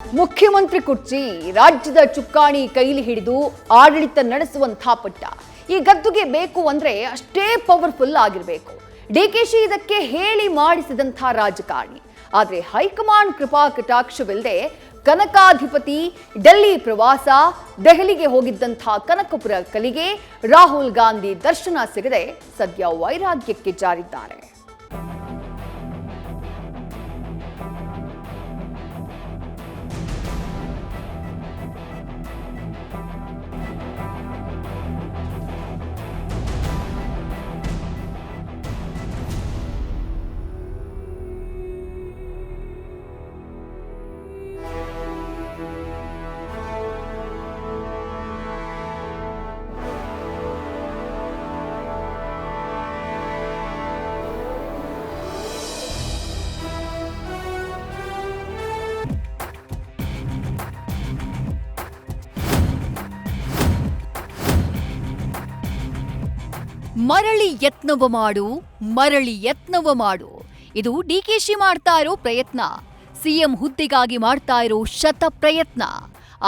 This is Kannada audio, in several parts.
ಮುಖ್ಯಮಂತ್ರಿ ಕುರ್ಚಿ ರಾಜ್ಯದ ಚುಕ್ಕಾಣಿ ಕೈಲಿ ಹಿಡಿದು ಆಡಳಿತ ನಡೆಸುವಂತಹ ಪಟ್ಟ. ಈ ಗದ್ದುಗೆ ಬೇಕು ಅಂದ್ರೆ ಅಷ್ಟೇ ಪವರ್ಫುಲ್ ಆಗಿರಬೇಕು. ಡಿಕೆಶಿ ಇದಕ್ಕೆ ಹೇಳಿ ಮಾಡಿಸಿದಂತಹ ರಾಜಕಾರಣಿ. ಆದ್ರೆ ಹೈಕಮಾಂಡ್ ಕೃಪಾ ಕಟಾಕ್ಷವಿಲ್ಲದೆ ಕನಕಾಧಿಪತಿ ಡೆಲ್ಲಿ ಪ್ರವಾಸ, ದೆಹಲಿಗೆ ಹೋಗಿದ್ದಂತಹ ಕನಕಪುರ ಕಲಿಗೆ ರಾಹುಲ್ ಗಾಂಧಿ ದರ್ಶನ ಸಿಗದೆ ಸದ್ಯ ವೈರಾಗ್ಯಕ್ಕೆ ಜಾರಿದ್ದಾರೆ. ಮರಳಿ ಯತ್ನವ ಮಾಡು. ಇದು ಡಿಕೆಶಿ ಮಾಡ್ತಾ ಇರೋ ಪ್ರಯತ್ನ. ಸಿಎಂ ಹುದ್ದೆಗಾಗಿ ಮಾಡ್ತಾ ಇರೋ ಶತ ಪ್ರಯತ್ನ.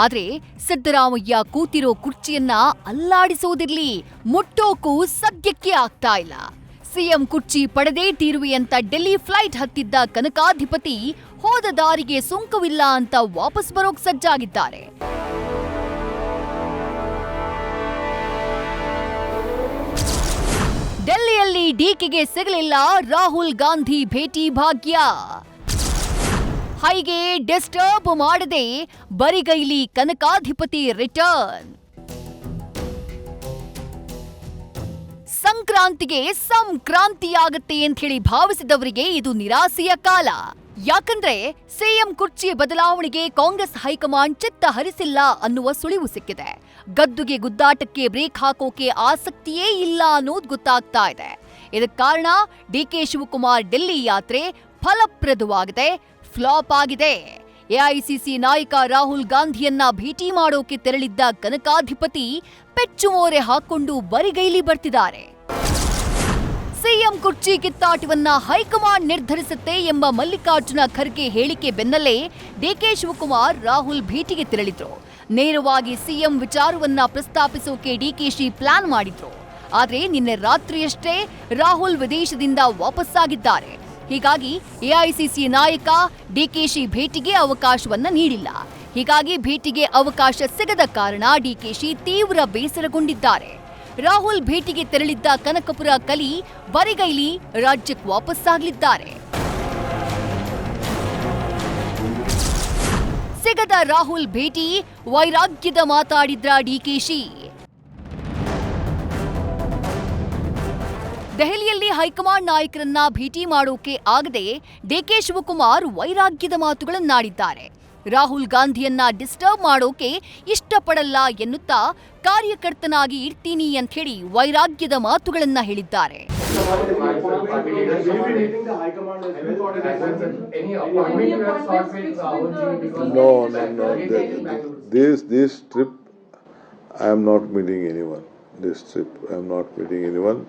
ಆದ್ರೆ ಸಿದ್ದರಾಮಯ್ಯ ಕೂತಿರೋ ಕುರ್ಚಿಯನ್ನ ಅಲ್ಲಾಡಿಸೋದಿರ್ಲಿ, ಮುಟ್ಟೋಕು ಸದ್ಯಕ್ಕೆ ಆಗ್ತಾ ಇಲ್ಲ. ಸಿಎಂ ಕುರ್ಚಿ ಪಡೆದೇ ತೀರುವೆ ಅಂತ ಡೆಲ್ಲಿ ಫ್ಲೈಟ್ ಹತ್ತಿದ್ದ ಕನಕಾಧಿಪತಿ ಹೋದ ದಾರಿಗೆ ಸುಂಕವಿಲ್ಲ ಅಂತ ವಾಪಸ್ ಬರೋಕ್ ಸಜ್ಜಾಗಿದ್ದಾರೆ. ಡೆಲ್ಲಿಯಲ್ಲಿ ಡಿಕೆಗೆ ಸಿಗಲಿಲ್ಲ ರಾಹುಲ್ ಗಾಂಧಿ ಭೇಟಿ ಭಾಗ್ಯ. ಹೈಗೆ ಡಿಸ್ಟರ್ಬ್ ಮಾಡದೆ ಬರಿಗೈಲಿ ಕನಕಾಧಿಪತಿ ರಿಟರ್ನ್. ಸಂಕ್ರಾಂತಿಗೆ ಸಂಕ್ರಾಂತಿಯಾಗತ್ತೆ ಅಂತ ಹೇಳಿ ಭಾವಿಸಿದವರಿಗೆ ಇದು ನಿರಾಸೆಯ ಕಾಲ. ಯಾಕಂದ್ರೆ ಸಿಎಂ ಕುರ್ಚಿ ಬದಲಾವಣೆಗೆ ಕಾಂಗ್ರೆಸ್ ಹೈಕಮಾಂಡ್ ಚಿತ್ತ ಹರಿಸಿಲ್ಲ ಅನ್ನುವ ಸುಳಿವು ಸಿಕ್ಕಿದೆ. ಗದ್ದುಗೆ ಗುದ್ದಾಟಕ್ಕೆ ಬ್ರೇಕ್ ಹಾಕೋಕೆ ಆಸಕ್ತಿಯೇ ಇಲ್ಲ ಅನ್ನೋದು ಗೊತ್ತಾಗ್ತಾ ಇದೆ. ಇದಕ್ಕೆ ಕಾರಣ ಡಿಕೆ ಶಿವಕುಮಾರ್ ಡೆಲ್ಲಿ ಯಾತ್ರೆ ಫಲಪ್ರದವಾಗಿದೆ, ಫ್ಲಾಪ್ ಆಗಿದೆ. ಎಐಸಿಸಿ ನಾಯಕ ರಾಹುಲ್ ಗಾಂಧಿಯನ್ನ ಭೇಟಿ ಮಾಡೋಕೆ ತೆರಳಿದ್ದ ಕನಕಾಧಿಪತಿ ಪೆಚ್ಚುಮೋರೆ ಹಾಕೊಂಡು ಬರಿಗೈಲಿ ಬರ್ತಿದ್ದಾರೆ. ಸಿಎಂ ಕುರ್ಚಿ ಕಿತ್ತಾಟವನ್ನ ಹೈಕಮಾಂಡ್ ನಿರ್ಧರಿಸುತ್ತೆ ಎಂಬ ಮಲ್ಲಿಕಾರ್ಜುನ ಖರ್ಗೆ ಹೇಳಿಕೆ ಬೆನ್ನಲ್ಲೇ ಡಿಕೆ ಶಿವಕುಮಾರ್ ರಾಹುಲ್ ಭೇಟಿಗೆ ತೆರಳಿದ್ರು. ನೇರವಾಗಿ ಸಿಎಂ ವಿಚಾರವನ್ನ ಪ್ರಸ್ತಾಪಿಸೋಕೆ ಡಿಕೆಶಿ ಪ್ಲಾನ್ ಮಾಡಿದ್ರು. ಆದ್ರೆ ನಿನ್ನೆ ರಾತ್ರಿಯಷ್ಟೇ ರಾಹುಲ್ ವಿದೇಶದಿಂದ ವಾಪಸ್ಸಾಗಿದ್ದಾರೆ. ಹೀಗಾಗಿ ಎಐಸಿಸಿ ನಾಯಕ ಡಿಕೆಶಿ ಭೇಟಿಗೆ ಅವಕಾಶವನ್ನ ನೀಡಿಲ್ಲ. ಹೀಗಾಗಿ ಭೇಟಿಗೆ ಅವಕಾಶ ಸಿಗದ ಕಾರಣ ಡಿಕೆಶಿ ತೀವ್ರ ಬೇಸರಗೊಂಡಿದ್ದಾರೆ. ರಾಹುಲ್ ಭೇಟಿಗೆ ತೆರಳಿದ್ದ ಕನಕಪುರ ಕಲಿ ಬರಿಗೈಲಿ ರಾಜ್ಯಕ್ಕೆ ವಾಪಸ್ಸಾಗಲಿದ್ದಾರೆ. ಸಿಗದ ರಾಹುಲ್ ಭೇಟಿ ವೈರಾಗ್ಯದ ಮಾತಾಡಿದ್ರ ಡಿಕೆಶಿ. ದೆಹಲಿಯಲ್ಲಿ ಹೈಕಮಾಂಡ್ ನಾಯಕರನ್ನ ಭೇಟಿ ಮಾಡೋಕೆ ಆಗದೆ ಡಿಕೆ ಶಿವಕುಮಾರ್ ವೈರಾಗ್ಯದ ಮಾತುಗಳನ್ನಾಡಿದ್ದಾರೆ. ರಾಹುಲ್ ಗಾಂಧಿಯನ್ನ ಡಿಸ್ಟರ್ಬ್ ಮಾಡೋಕೆ ಇಷ್ಟಪಡಲ್ಲ ಎನ್ನುತ್ತಾ ಕಾರ್ಯಕರ್ತನಾಗಿ ಇರ್ತೀನಿ ಅಂತ ಹೇಳಿ ವೈರಾಗ್ಯದ ಮಾತುಗಳನ್ನ ಹೇಳಿದ್ದಾರೆ. This trip I am not meeting anyone.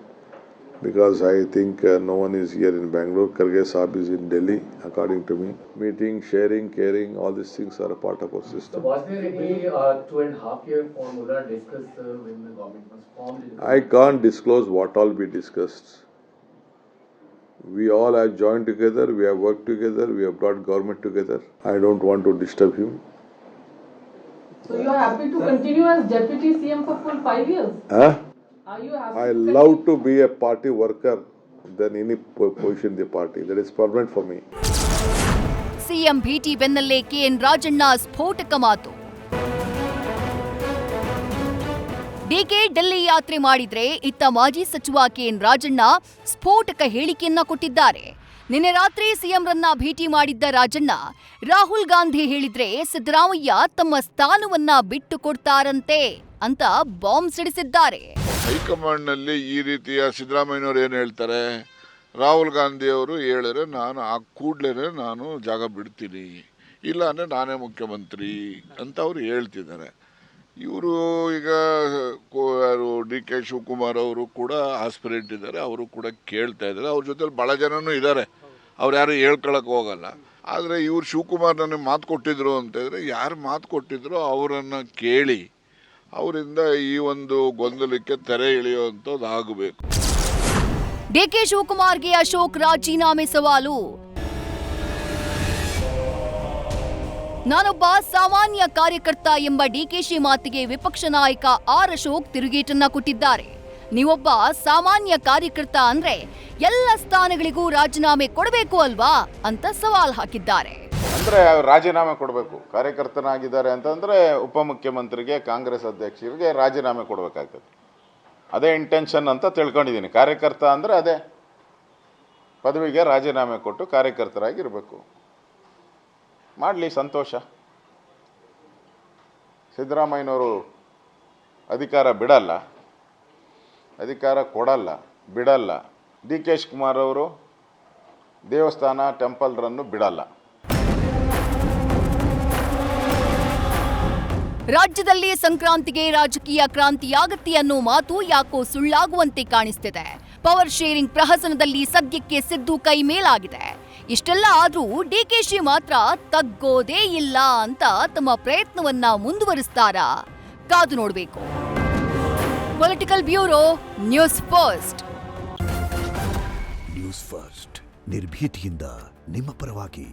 Because I think no one is here in Bangalore. Kharge Saab is in Delhi, according to me. Meeting, sharing, caring, all these things are a part of our system. So was there any 2.5-year formula discussed when the government was formed? I can't disclose what all we discussed. We all have joined together, we have worked together, we have brought government together. I don't want to disturb him. So you are happy to continue as Deputy CM for full 5 years? Huh? Are you happy I love to be a party worker than any position in the party. That is permanent for me. CM ಭೇಟಿ ಬೆನ್ನಲ್ಲೇ ಕೆಎನ್ ರಾಜಣ್ಣ ಸ್ಫೋಟಕ ಮಾತು. ಡಿಕೆ ಡೆಲ್ಲಿ ಯಾತ್ರೆ ಮಾಡಿದ್ರೆ ಇತ್ತ ಮಾಜಿ ಸಚಿವ ಕೆಎನ್ ರಾಜಣ್ಣ ಸ್ಫೋಟಕ ಹೇಳಿಕೆಯನ್ನ ಕೊಟ್ಟಿದ್ದಾರೆ. ನಿನ್ನೆ ರಾತ್ರಿ ಸಿಎಂರನ್ನ ಭೇಟಿ ಮಾಡಿದ್ದ ರಾಜಣ್ಣ ರಾಹುಲ್ ಗಾಂಧಿ ಹೇಳಿದ್ರೆ ಸಿದ್ದರಾಮಯ್ಯ ತಮ್ಮ ಸ್ಥಾನವನ್ನ ಬಿಟ್ಟು ಕೊಡ್ತಾರಂತೆ ಅಂತ ಬಾಂಬ್ ಸಿಡಿಸಿದ್ದಾರೆ. ಹೈಕಮಾಂಡ್ ನಲ್ಲಿ ಈ ರೀತಿಯ ಸಿದ್ದರಾಮಯ್ಯನವರು ಏನು ಹೇಳ್ತಾರೆ, ರಾಹುಲ್ ಗಾಂಧಿ ಅವರು ಹೇಳಿದ್ರೆ ನಾನು ಆ ಕೂಡಲೇ ನಾನು ಜಾಗ ಬಿಡ್ತೀನಿ, ಇಲ್ಲ ಅಂದರೆ ನಾನೇ ಮುಖ್ಯಮಂತ್ರಿ ಅಂತ ಅವರು ಹೇಳ್ತಿದ್ದಾರೆ. ಇವರು ಈಗ ಡಿ ಕೆ ಶಿವಕುಮಾರ್ ಅವರು ಕೂಡ ಆಸ್ಪಿರೆಂಟ್ ಇದ್ದಾರೆ, ಅವರು ಕೂಡ ಕೇಳ್ತಾ ಇದ್ದಾರೆ. ಅವ್ರ ಜೊತೆಲಿ ಭಾಳ ಜನನೂ ಇದ್ದಾರೆ, ಅವ್ರು ಯಾರು ಹೇಳ್ಕೊಳಕ್ಕೆ ಹೋಗಲ್ಲ. ಆದರೆ ಇವ್ರು ಶಿವಕುಮಾರ್ ನನಗೆ ಮಾತು ಕೊಟ್ಟಿದ್ರು ಅಂತಂದರೆ ಯಾರು ಮಾತು ಕೊಟ್ಟಿದ್ರು ಅವರನ್ನು ಕೇಳಿ ಅವರಿಂದ ಈ ಒಂದು ಗೊಂದಲಕ್ಕೆ ತೆರೆ ಎಳೆಯುವಂಥದ್ದು ಆಗಬೇಕು. ಡಿಕೆ ಶಿವಕುಮಾರ್ಗೆ ಅಶೋಕ್ ರಾಜೀನಾಮೆ ಸವಾಲು. ನಾನೊಬ್ಬ ಸಾಮಾನ್ಯ ಕಾರ್ಯಕರ್ತ ಎಂಬ ಡಿಕೆಶಿ ಮಾತಿಗೆ ವಿಪಕ್ಷ ನಾಯಕ ಆರ್ ಅಶೋಕ್ ತಿರುಗೇಟನ್ನ ಕೊಟ್ಟಿದ್ದಾರೆ. ನೀವೊಬ್ಬ ಸಾಮಾನ್ಯ ಕಾರ್ಯಕರ್ತ ಅಂದ್ರೆ ಎಲ್ಲ ಸ್ಥಾನಗಳಿಗೂ ರಾಜೀನಾಮೆ ಕೊಡಬೇಕು ಅಲ್ವಾ ಅಂತ ಸವಾಲ್ ಹಾಕಿದ್ದಾರೆ. ಅಂದರೆ ರಾಜೀನಾಮೆ ಕೊಡಬೇಕು. ಕಾರ್ಯಕರ್ತನಾಗಿದ್ದಾರೆ ಅಂತಂದರೆ ಉಪಮುಖ್ಯಮಂತ್ರಿಗೆ, ಕಾಂಗ್ರೆಸ್ ಅಧ್ಯಕ್ಷರಿಗೆ ರಾಜೀನಾಮೆ ಕೊಡಬೇಕಾಗ್ತದೆ. ಅದೇ ಇಂಟೆನ್ಷನ್ ಅಂತ ತಿಳ್ಕೊಂಡಿದ್ದೀನಿ. ಕಾರ್ಯಕರ್ತ ಅಂದರೆ ಅದೇ, ಪದವಿಗೆ ರಾಜೀನಾಮೆ ಕೊಟ್ಟು ಕಾರ್ಯಕರ್ತರಾಗಿರಬೇಕು. ಮಾಡಲಿ, ಸಂತೋಷ. ಸಿದ್ದರಾಮಯ್ಯನವರು ಅಧಿಕಾರ ಬಿಡಲ್ಲ, ಅಧಿಕಾರ ಕೊಡಲ್ಲ, ಬಿಡಲ್ಲ. ಡಿ ಕೆ ಶಿವಕುಮಾರ್ ಅವರು ದೇವಸ್ಥಾನ, ಟೆಂಪಲ್ ರನ್ನು ಬಿಡಲ್ಲ. ರಾಜ್ಯದಲ್ಲಿ ಸಂಕ್ರಾಂತಿಗೆ ರಾಜಕೀಯ ಕ್ರಾಂತಿಯಾಗತ್ತೆ ಅನ್ನೋ ಮಾತು ಯಾಕೋ ಸುಳ್ಳಾಗುವಂತೆ ಕಾಣಿಸ್ತಿದೆ. ಪವರ್ ಶೇರಿಂಗ್ ಪ್ರಹಸನದಲ್ಲಿ ಸದ್ಯಕ್ಕೆ ಸಿದ್ದು ಕೈ ಮೇಲಾಗಿದೆ. ಇಷ್ಟೆಲ್ಲ ಆದ್ರೂ ಡಿಕೆಶಿ ಮಾತ್ರ ತಗ್ಗೋದೇ ಇಲ್ಲ ಅಂತ ತಮ್ಮ ಪ್ರಯತ್ನವನ್ನ ಮುಂದುವರಿಸ್ತಾರಾ? ಕಾದು ನೋಡಬೇಕು. Political bureau, news first. News first ನಿರ್ಭೀತಿಯಿಂದ ನಿಮ್ಮ ಪರವಾಗಿ.